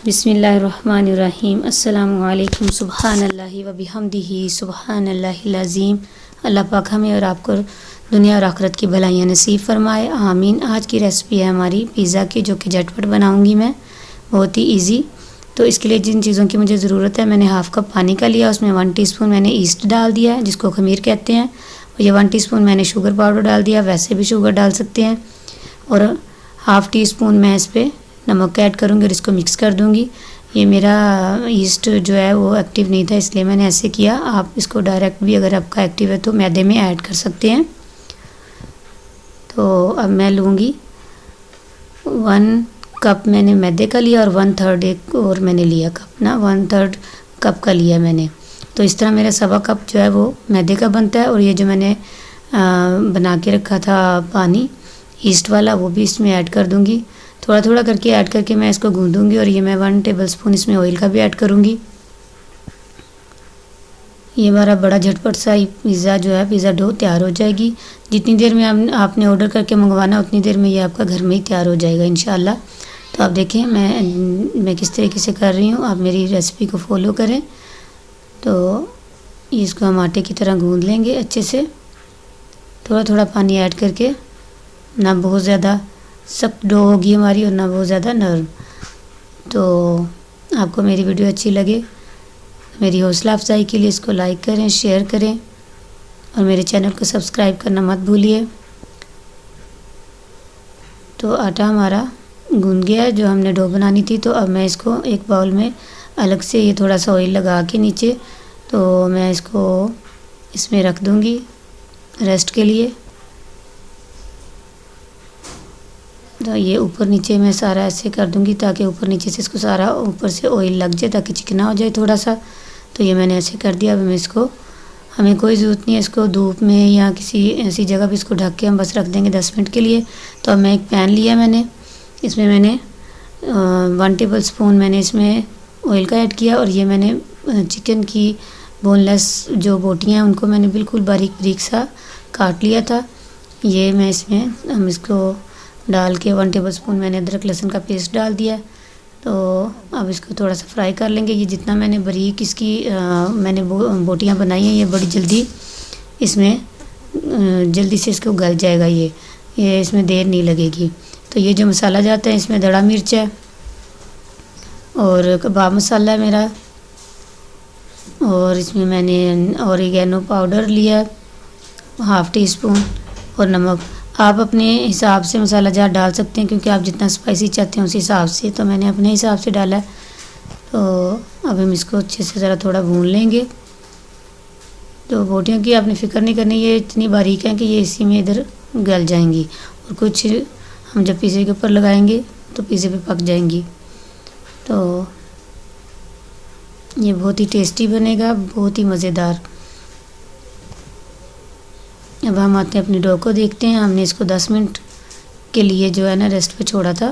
बिस्मिल्लाहिर्रहमानिर्रहीम। अस्सलामुअलैकुम। सुबहानल्लाहि व बिहम्दिही सुबहानल्लाहिल अज़ीम। अल्लाह पाक हमें और आपको दुनिया और आखिरत की भलाइयाँ नसीब फरमाए, आमीन। आज की रेसिपी है हमारी पिज़्ज़ा की, जो कि झटपट बनाऊंगी मैं, बहुत ही इजी। तो इसके लिए जिन चीज़ों की मुझे ज़रूरत है, मैंने हाफ़ कप पानी का लिया, उसमें 1 टीस्पून मैंने ईस्ट डाल दिया है, जिसको खमीर कहते हैं। और ये 1 टीस्पून मैंने शुगर पाउडर डाल दिया, वैसे भी शुगर डाल सकते हैं। और हाफ़ टी स्पून मैं इस पर नमक ऐड करूँगी और इसको मिक्स कर दूँगी। ये मेरा ईस्ट जो है वो एक्टिव नहीं था, इसलिए मैंने ऐसे किया। आप इसको डायरेक्ट भी, अगर आपका एक्टिव है तो मैदे में ऐड कर सकते हैं। तो अब मैं लूँगी 1 कप मैंने मैदे का लिया और 1/3 एक और मैंने लिया कप ना, 1/3 कप का लिया मैंने। तो इस तरह मेरा 1/2 कप जो है वो मैदे का बनता है। और ये जो मैंने बना के रखा था पानी ईस्ट वाला, वो भी इसमें ऐड कर दूँगी। थोड़ा थोड़ा करके ऐड करके मैं इसको गूँधूँगी। और ये मैं 1 टेबलस्पून इसमें ऑयल का भी ऐड करूँगी। ये हमारा बड़ा झटपट सा पिज़्ज़ा जो है, पिज़्ज़ा डो तैयार हो जाएगी। जितनी देर में आपने ऑर्डर करके मंगवाना, उतनी देर में ये आपका घर में ही तैयार हो जाएगा इंशाल्लाह। तो आप देखें मैं किस तरीके से कर रही हूँ, आप मेरी रेसिपी को फॉलो करें। तो इसको हम आटे की तरह गूँध लेंगे अच्छे से, थोड़ा थोड़ा पानी ऐड करके। ना बहुत ज़्यादा सख्त डो होगी हमारी और ना बहुत ज़्यादा नरम। तो आपको मेरी वीडियो अच्छी लगे, मेरी हौसला अफजाई के लिए इसको लाइक करें, शेयर करें और मेरे चैनल को सब्सक्राइब करना मत भूलिए। तो आटा हमारा गूंद गया है, जो हमने डो बनानी थी। तो अब मैं इसको एक बाउल में अलग से, ये थोड़ा सा ऑयल लगा के नीचे, तो मैं इसको इसमें रख दूँगी रेस्ट के लिए। तो ये ऊपर नीचे मैं सारा ऐसे कर दूंगी, ताकि ऊपर नीचे से इसको सारा ऊपर से ऑयल लग जाए, ताकि चिकना हो जाए थोड़ा सा। तो ये मैंने ऐसे कर दिया। अब मैं इसको, हमें कोई ज़रूरत नहीं है इसको धूप में या किसी ऐसी जगह पे इसको ढक के हम बस रख देंगे 10 मिनट के लिए। तो अब मैं एक पैन लिया मैंने, इसमें मैंने 1 टेबलस्पून मैंने इसमें ऑयल का ऐड किया। और ये मैंने चिकन की बोनलेस जो बोटियाँ हैं, उनको मैंने बिल्कुल बारीक बारीक सा काट लिया था। ये मैं इसमें, हम इसको डाल के 1 टेबलस्पून मैंने अदरक लहसुन का पेस्ट डाल दिया। तो अब इसको थोड़ा सा फ्राई कर लेंगे। ये जितना मैंने बारीक इसकी मैंने बोटियाँ बनाई हैं, ये बड़ी जल्दी इसमें जल्दी से इसको गल जाएगा। ये इसमें देर नहीं लगेगी। तो ये जो मसाला जाता है, इसमें दड़ा मिर्च है और कबाब मसाला है मेरा, और इसमें मैंने ऑरिगेनो पाउडर लिया 1/2 टीस्पून और नमक। आप अपने हिसाब से मसाला जार डाल सकते हैं, क्योंकि आप जितना स्पाइसी चाहते हैं उस हिसाब से। तो मैंने अपने हिसाब से डाला है। तो अब हम इसको अच्छे से ज़रा थोड़ा भून लेंगे। तो बोटियों की आपने फ़िक्र नहीं करनी, ये इतनी बारीक हैं कि ये इसी में इधर गल जाएंगी। और कुछ हम जब पिज़्ज़े के ऊपर लगाएंगे तो पिज़्ज़े पे पक जाएंगी। तो ये बहुत ही टेस्टी बनेगा, बहुत ही मज़ेदार। अब हम आते हैं अपनी डो को देखते हैं। हमने इसको 10 मिनट के लिए जो है ना रेस्ट पे छोड़ा था।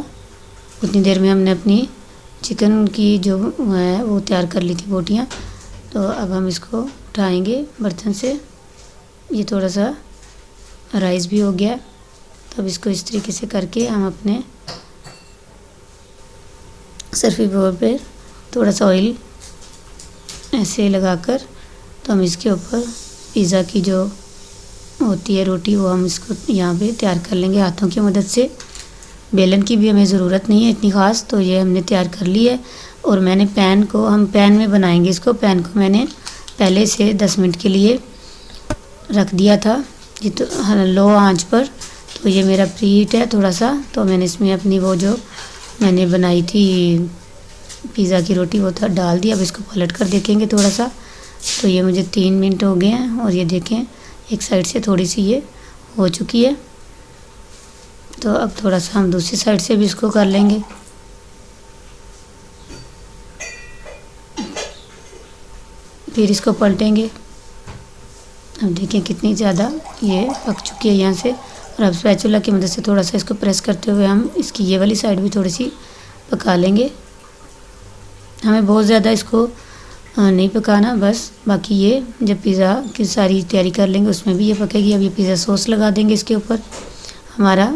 उतनी देर में हमने अपनी चिकन की जो है वो तैयार कर ली थी बोटियाँ। तो अब हम इसको उठाएंगे बर्तन से। ये थोड़ा सा राइस भी हो गया। तो अब इसको इस तरीके से करके हम अपने सर्फी बोर्ड पे थोड़ा सा ऑयल ऐसे लगाकर, तो हम इसके ऊपर पिज़्ज़ा की जो होती है रोटी, वो हम इसको यहाँ पे तैयार कर लेंगे हाथों की मदद से। बेलन की भी हमें ज़रूरत नहीं है इतनी ख़ास। तो ये हमने तैयार कर ली है। और मैंने पैन को, हम पैन में बनाएंगे इसको, पैन को मैंने पहले से 10 मिनट के लिए रख दिया था लो आंच पर। तो ये मेरा प्रीहीट है थोड़ा सा। तो मैंने इसमें अपनी वो जो मैंने बनाई थी पिज़्ज़ा की रोटी, वो था डाल दिया। अब इसको पलट कर देखेंगे थोड़ा सा। तो ये मुझे 3 मिनट हो गए हैं और ये देखें एक साइड से थोड़ी सी ये हो चुकी है। तो अब थोड़ा सा हम दूसरी साइड से भी इसको कर लेंगे। फिर इसको पलटेंगे। अब देखें कितनी ज़्यादा ये पक चुकी है यहाँ से। और अब स्पैचुला की मदद से थोड़ा सा इसको प्रेस करते हुए हम इसकी ये वाली साइड भी थोड़ी सी पका लेंगे। हमें बहुत ज़्यादा इसको नहीं पकाना, बस बाकी ये जब पिज़्ज़ा की सारी तैयारी कर लेंगे उसमें भी ये पकेगी। अब ये पिज़्ज़ा सॉस लगा देंगे इसके ऊपर। हमारा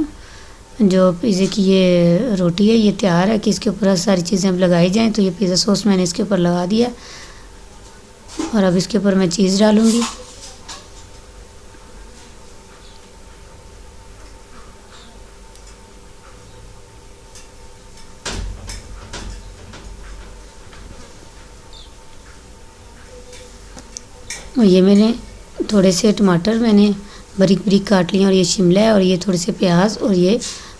जो पिज़्ज़े की ये रोटी है ये तैयार है कि इसके ऊपर सारी चीज़ें अब लगाई जाएं। तो ये पिज़्ज़ा सॉस मैंने इसके ऊपर लगा दिया और अब इसके ऊपर मैं चीज़ डालूँगी। और ये मैंने थोड़े से टमाटर मैंने बारीक बारीक काट लिए और ये शिमला है और ये थोड़े से प्याज और ये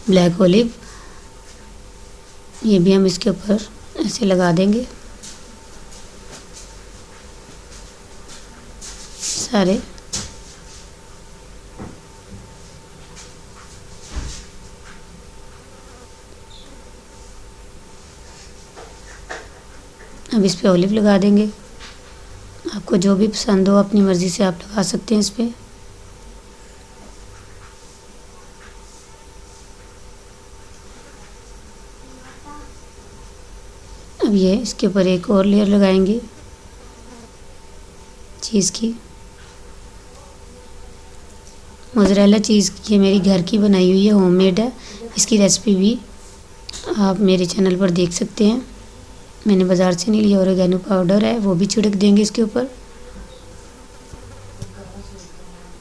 ब्लैक ऑलिव, ये भी हम इसके ऊपर ऐसे लगा देंगे सारे। अब इस पे ऑलिव लगा देंगे। आपको जो भी पसंद हो अपनी मर्ज़ी से आप लगा सकते हैं इस पे। अब ये इसके ऊपर एक और लेयर लगाएंगे चीज़ की। मोज़रेला चीज़ ये मेरी घर की बनाई हुई है, होममेड है। इसकी रेसिपी भी आप मेरे चैनल पर देख सकते हैं। मैंने बाज़ार से नहीं लिया, ऑरिगेनो पाउडर है वो भी छिड़क देंगे इसके ऊपर।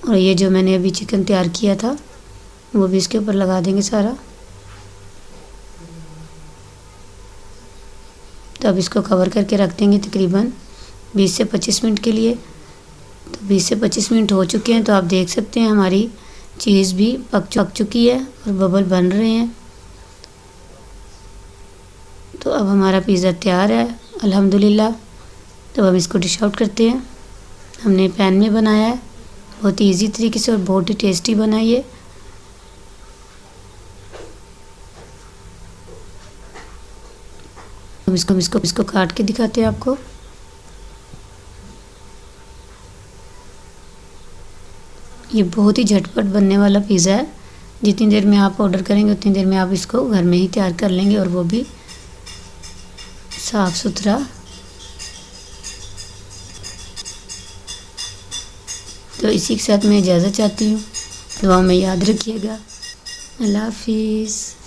और ये जो मैंने अभी चिकन तैयार किया था वो भी इसके ऊपर लगा देंगे सारा। तो अब इसको कवर करके रख देंगे तकरीबन 20 से 25 मिनट के लिए। तो 20 से 25 मिनट हो चुके हैं। तो आप देख सकते हैं हमारी चीज़ भी पक चुकी है और बबल बन रहे हैं। तो अब हमारा पिज़्ज़ा तैयार है अल्हम्दुलिल्लाह। तो हम इसको डिश आउट करते हैं। हमने पैन में बनाया है, बहुत ही ईजी तरीके से और बहुत ही टेस्टी बना ये। हम इसको काट के दिखाते हैं आपको। ये बहुत ही झटपट बनने वाला पिज़्ज़ा है। जितनी देर में आप ऑर्डर करेंगे उतनी देर में आप इसको घर में ही तैयार कर लेंगे और वो भी साफ़ सुथरा। तो इसी के साथ मैं इजाज़त चाहती हूँ। दुआ में याद रखिएगा। अल्लाह हाफिज़।